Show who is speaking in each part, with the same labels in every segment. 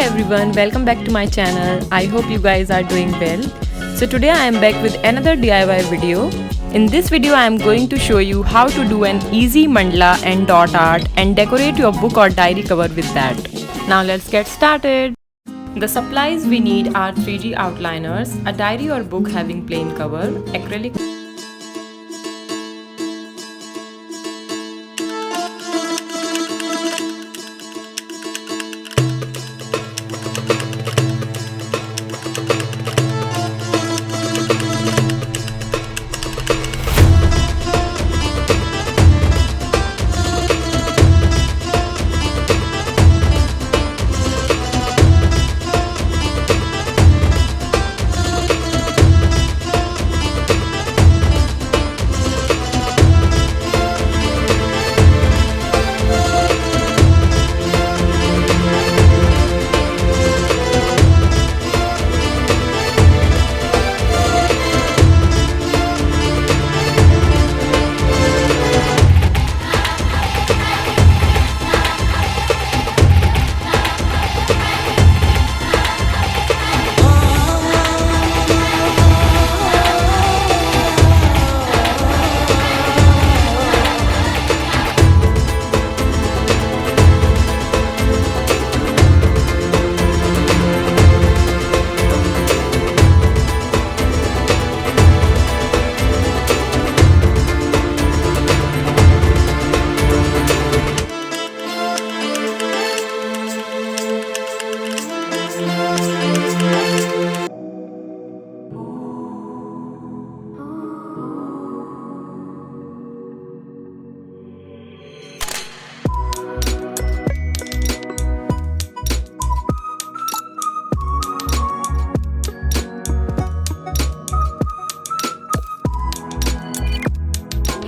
Speaker 1: everyone, welcome back to my channel. I hope you guys are doing well. So today I am back with another DIY video. In this video I am going to show you how to do an easy mandala and dot art and decorate your book or diary cover with that. Now let's get started. The supplies we need are 3D outliners, a diary or book having plain cover, acrylic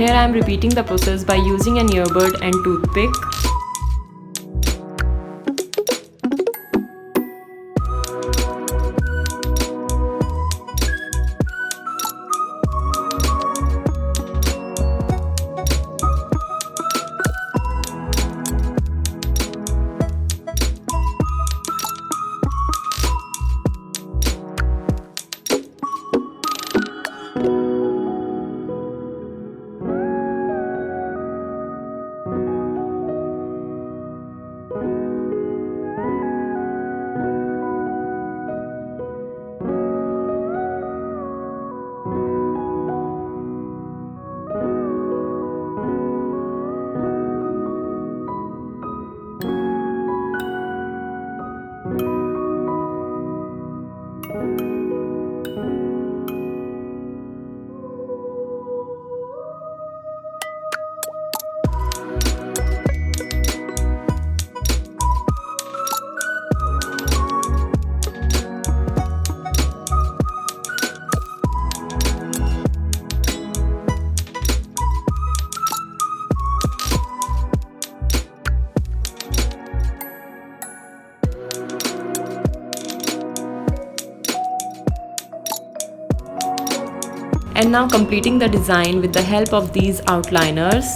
Speaker 1: Here I am repeating the process by using an earbud and toothpick. And now completing the design with the help of these outliners.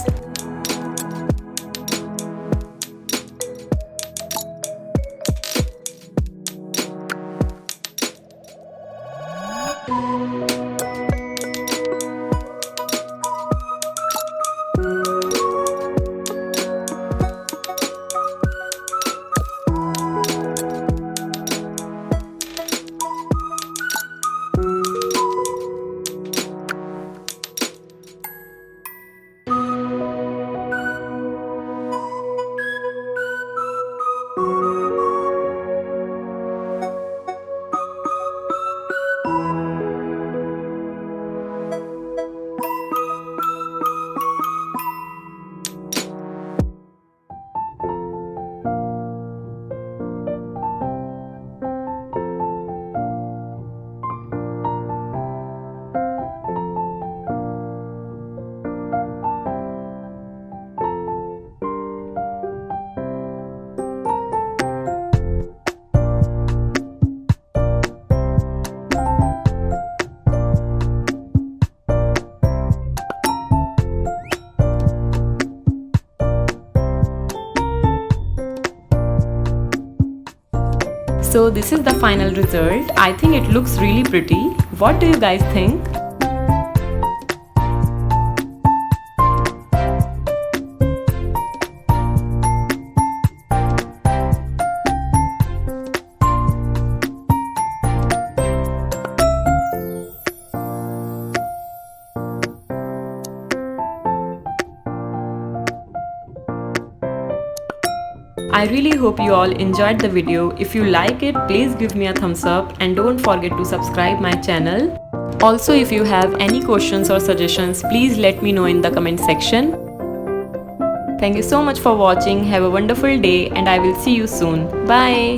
Speaker 1: So this is the final result. I think it looks really pretty. What do you guys think? I really hope you all enjoyed the video. If you like it, please give me a thumbs up and don't forget to subscribe my channel. Also, if you have any questions or suggestions, please let me know in the comment section. Thank you so much for watching. Have a wonderful day and I will see you soon. Bye.